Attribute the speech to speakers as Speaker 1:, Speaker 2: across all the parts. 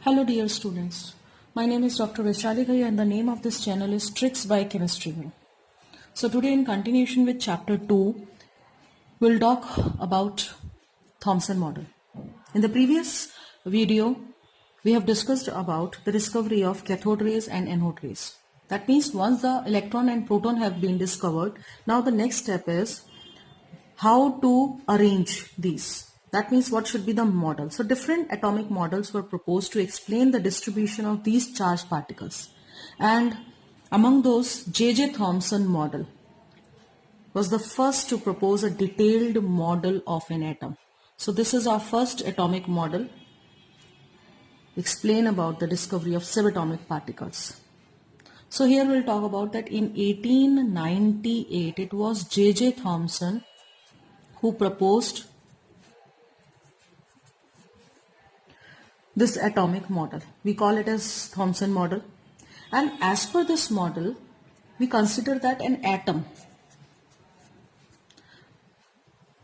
Speaker 1: Hello dear students, my name is Dr. Vaishali Ghai and the name of this channel is Tricks by Chemistry Ghai. So today in continuation with chapter 2, we'll talk about Thomson model. In the previous video, we have discussed about the discovery of cathode rays and anode rays. That means once the electron and proton have been discovered, now the next step is how to arrange these. That means what should be the model. So different atomic models were proposed to explain the distribution of these charged particles. And among those, J.J. Thomson model was the first to propose a detailed model of an atom. So this is our first atomic model. Explain about the discovery of subatomic particles. So here we'll talk about that in 1898, it was J.J. Thomson who proposed this atomic model. We call it as Thomson model. And as per this model, we consider that an atom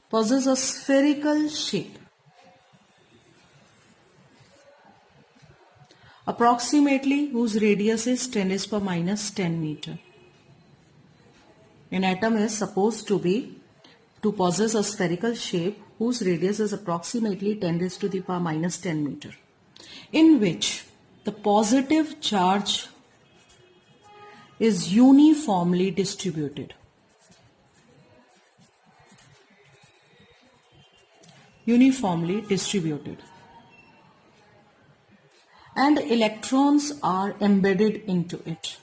Speaker 1: possesses a spherical shape, approximately whose radius is 10 raised to minus 10 meter. An atom is supposed to possess a spherical shape whose radius is approximately 10 raised to the power minus 10 meter, in which the positive charge is uniformly distributed. And electrons are embedded into it.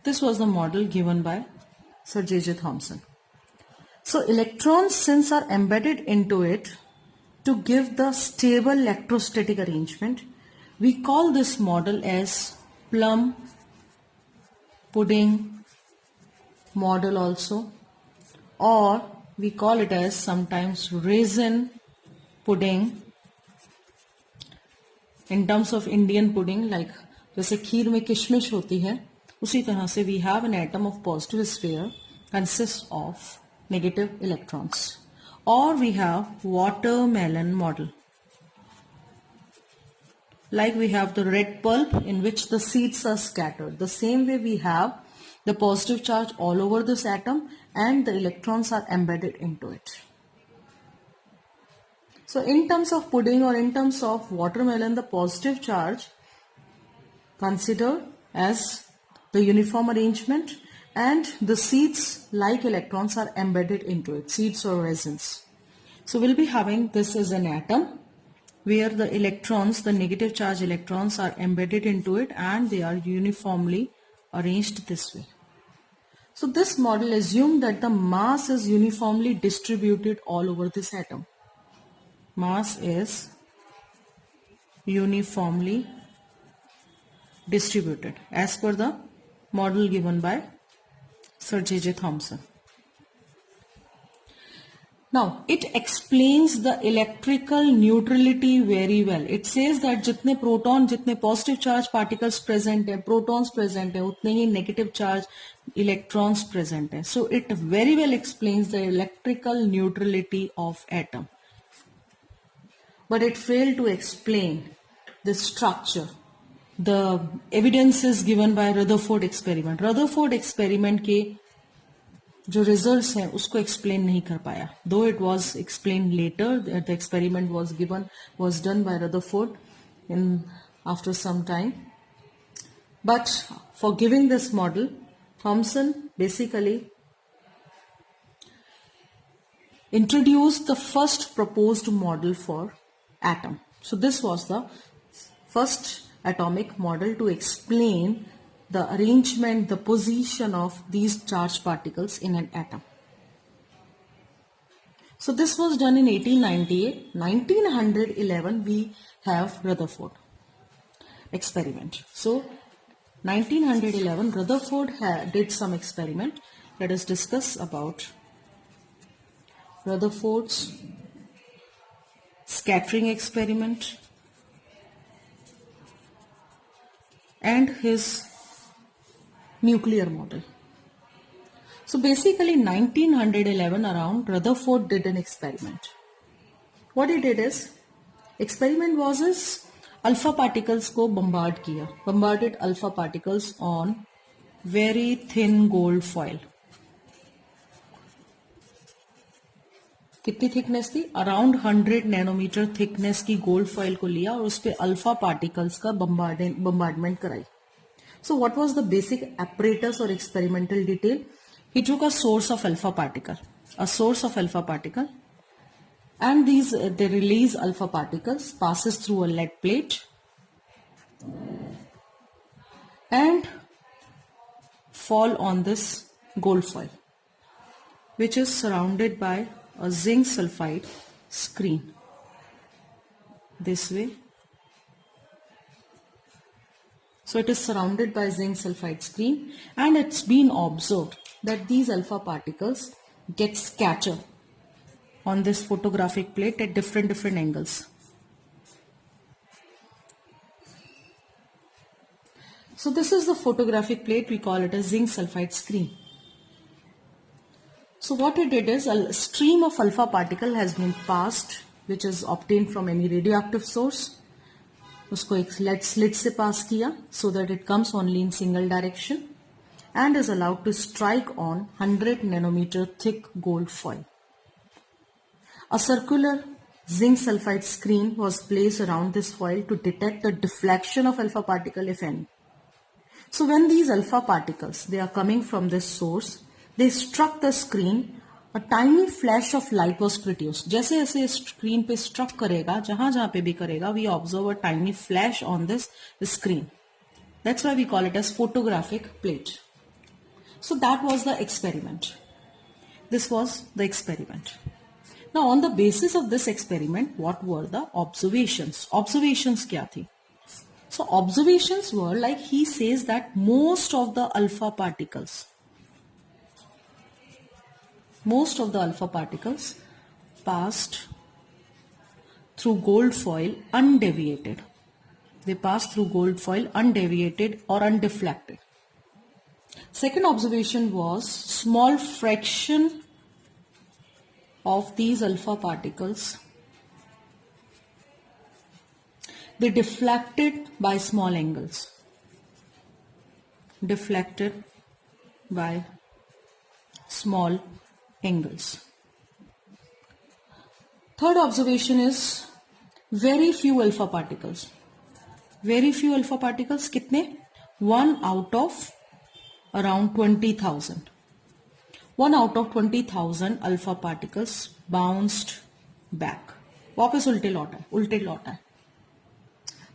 Speaker 1: This was the model given by Sir J.J. Thomson. So electrons, since are embedded into it to give the stable electrostatic arrangement, we call this model as plum pudding model also, or we call it as sometimes raisin pudding. In terms of Indian pudding, like जैसे खीर में किशमिश होती है, उसी तरह से we have an atom of positive sphere consists of negative electrons. Or we have watermelon model. Like we have the red pulp in which the seeds are scattered. The same way we have the positive charge all over this atom and the electrons are embedded into it. So in terms of pudding or in terms of watermelon, the positive charge considered as the uniform arrangement, and the seeds like electrons are embedded into it, seeds or resins. So we'll be having this as an atom where the electrons, the negative charge electrons are embedded into it and they are uniformly arranged this way. So this model assumed that the mass is uniformly distributed all over this atom. Mass is uniformly distributed as per the model given by Sir J.J. Thomson. Now, it explains the electrical neutrality very well. It says that जितने proton, जितने positive charge particles present है, protons present है, उतने ही negative charge electrons present है. So it very well explains the electrical neutrality of atom. But it failed to explain the structure. The evidence is given by Rutherford experiment. Rutherford experiment के जो results हैं उसको explain नहीं कर पाया. Though it was explained later, the experiment was done by Rutherford after some time. But for giving this model, Thomson basically introduced the first proposed model for atom. So this was the first atomic model to explain the arrangement, the position of these charged particles in an atom. So this was done in 1898. 1911 we have Rutherford experiment. So 1911 Rutherford did some experiment. Let us discuss about Rutherford's scattering experiment and his nuclear model. So basically 1911 around, Rutherford did an experiment. What he did is, experiment was is alpha particles को bombarded alpha particles on very thin gold foil. कितनी thickness थी? Around 100 nanometre thickness की gold foil को लिया और उस पर alpha particles का बम्बार्डमेंट कराई. So what was the basic apparatus और experimental detail? He took a source of alpha particle, and they release alpha particles, passes through a lead plate and fall on this gold foil, which is surrounded by a zinc sulfide screen. This way. So it is surrounded by zinc sulfide screen, and it's been observed that these alpha particles get scattered on this photographic plate at different angles. So this is the photographic plate, we call it a zinc sulfide screen. So what it did is a stream of alpha particle has been passed, which is obtained from any radioactive source. उसको एक lead slit से पास किया so that it comes only in single direction and is allowed to strike on 100 nanometer thick gold foil. A circular zinc sulfide screen was placed around this foil to detect the deflection of alpha particle, if any. So when these alpha particles, they are coming from this source, they struck the screen, a tiny flash of light was produced. जैसे जैसे screen पे struck करेगा, जहां जहां पे भी करेगा, we observe a tiny flash on this screen. That's why we call it as photographic plate. So that was the experiment. This was the experiment. Now on the basis of this experiment, what were the observations? Observations क्या थी? So observations were like he says that most of the alpha particles passed through gold foil undeviated. They passed through gold foil undeviated or undeflected. Second observation was small fraction of these alpha particles, they deflected by small angles. Deflected by small angles. Third observation is very few alpha particles. Very few alpha particles कितने? 1 out of around 20,000. 1 out of 20,000 alpha particles bounced back. वापस उल्टे लौटा है.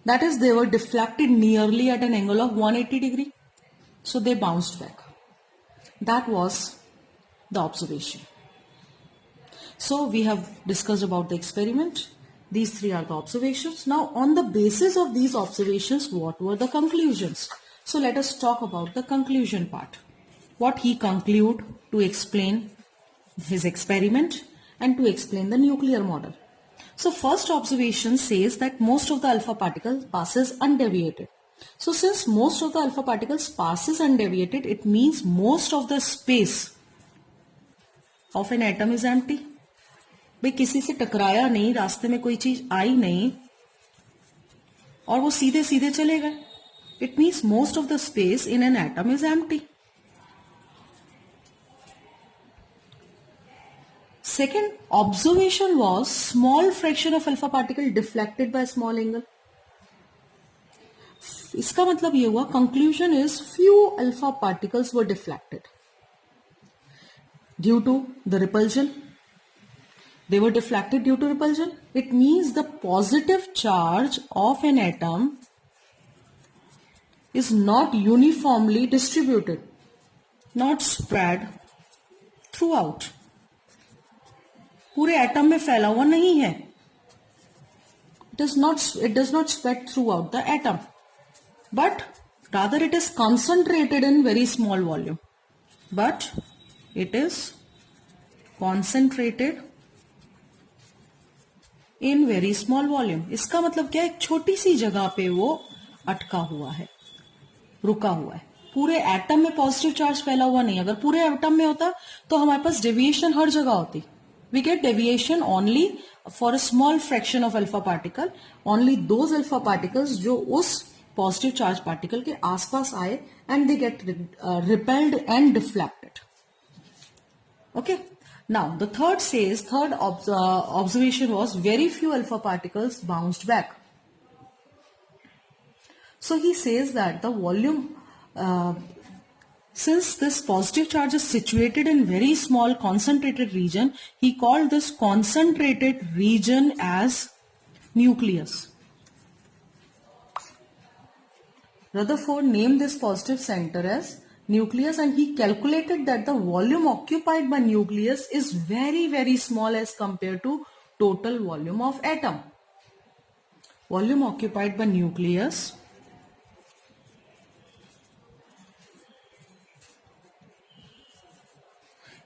Speaker 1: That is, they were deflected nearly at an angle of 180 degree. So they bounced back. That was the observation. So we have discussed about the experiment. These three are the observations. Now on the basis of these observations, what were the conclusions? So let us talk about the conclusion part. What he concluded to explain his experiment and to explain the nuclear model. So first observation says that most of the alpha particles passes undeviated. So since most of the alpha particles passes undeviated, it means most of the space of an atom is empty. भाई किसी से टकराया नहीं, रास्ते में कोई चीज आई नहीं और वो सीधे सीधे चले गए. It means most of the space in an atom is empty. Second observation was small fraction of alpha particle deflected by small angle. इसका मतलब ये हुआ, conclusion is few alpha particles were deflected due to the repulsion. They were deflected due to repulsion. It means the positive charge of an atom is not uniformly distributed, not spread throughout. पूरे atom में फैला हुआ नहीं है. It does not spread throughout the atom, but rather it is concentrated in very small volume. But it is concentrated in very small volume. इसका मतलब क्या है? एक छोटी सी जगह पे वो अटका हुआ है, रुका हुआ है. पूरे एटम में पॉजिटिव चार्ज फैला हुआ नहीं. अगर पूरे एटम में होता तो हमारे पास डेविएशन हर जगह होती. We get deviation only for a small fraction of alpha particle, only those alpha particles जो उस positive charge particle के आसपास आए and they get repelled and deflected. Okay. Now the third observation was very few alpha particles bounced back. So he says that the volume, since this positive charge is situated in very small concentrated region, he called this concentrated region as nucleus. Rutherford named this positive center as nucleus, and he calculated that the volume occupied by nucleus is very, very small as compared to total volume of atom. Volume occupied by nucleus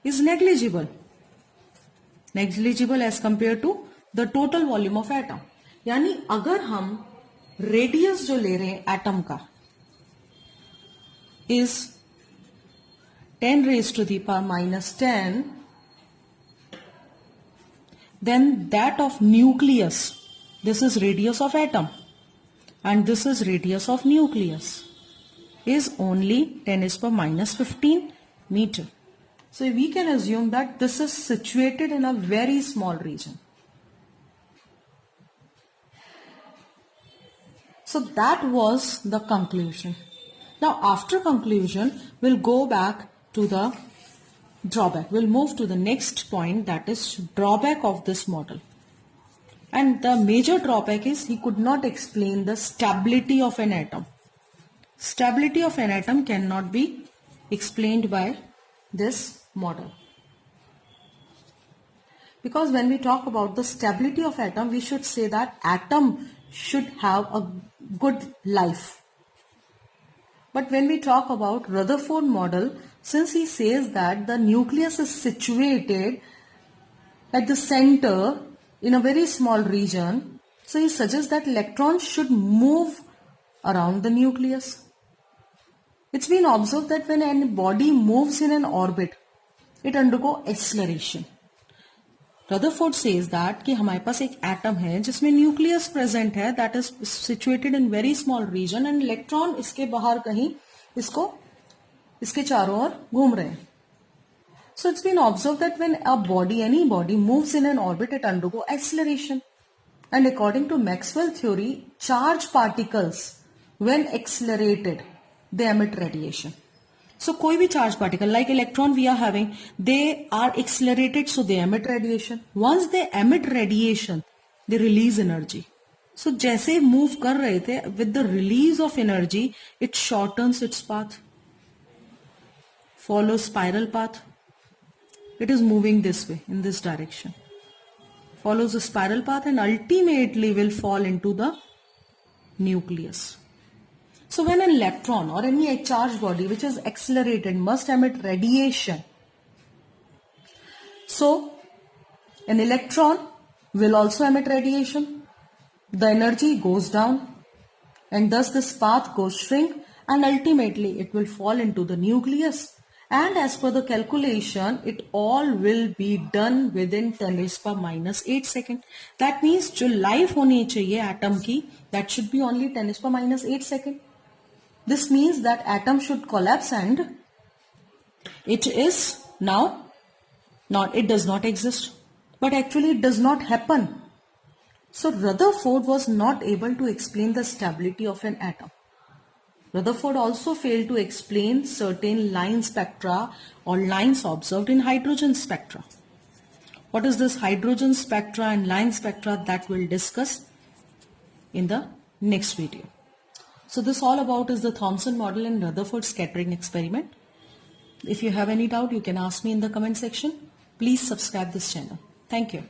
Speaker 1: is negligible as compared to the total volume of atom. यानी अगर हम radius जो ले रहे हैं atom का is 10 raised to the power minus 10, then that of nucleus, this is radius of atom and this is radius of nucleus, is only 10 raised to the power minus 15 meter. So we can assume that this is situated in a very small region. So that was the conclusion. Now after conclusion, we'll go back to the drawback. We'll move to the next point, that is drawback of this model. And the major drawback is he could not explain the stability of an atom. Stability of an atom cannot be explained by this model. Because when we talk about the stability of atom, we should say that atom should have a good life. But when we talk about Rutherford model, since he says that the nucleus is situated at the center in a very small region, so he suggests that electrons should move around the nucleus. It's been observed that when a body moves in an orbit, it undergoes acceleration. Rutherford says that कि हमारे पास एक atom है जिसमें nucleus present है, that is situated in very small region and electron इसके बाहर कहीं इसके चारों ओर घूम रहे हैं. So it's been observed that when any body moves in an orbit, it undergoes acceleration. And according to Maxwell theory, charged particles, when accelerated, they emit radiation. So कोई भी charged particle like electron we are having, they are accelerated, so they emit radiation. Once they emit radiation, they release energy. So जैसे move कर रहे थे, with the release of energy, it shortens its path, follows spiral path. It is moving this way, in this direction, follows a spiral path and ultimately will fall into the nucleus. So when an electron or any charged body which is accelerated must emit radiation, so an electron will also emit radiation. The energy goes down and thus this path goes shrink and ultimately it will fall into the nucleus. And as per the calculation, it all will be done within 10 raised to minus 8 seconds. That means जो life होनी चाहिए atom की, that should be only 10 raised to minus 8 seconds. This means that atom should collapse and it is now it does not exist. But actually it does not happen. So Rutherford was not able to explain the stability of an atom. Rutherford also failed to explain certain line spectra or lines observed in hydrogen spectra. What is this hydrogen spectra and line spectra, that we'll discuss in the next video. So this all about is the Thomson model and Rutherford scattering experiment. If you have any doubt, you can ask me in the comment section. Please subscribe this channel. Thank you.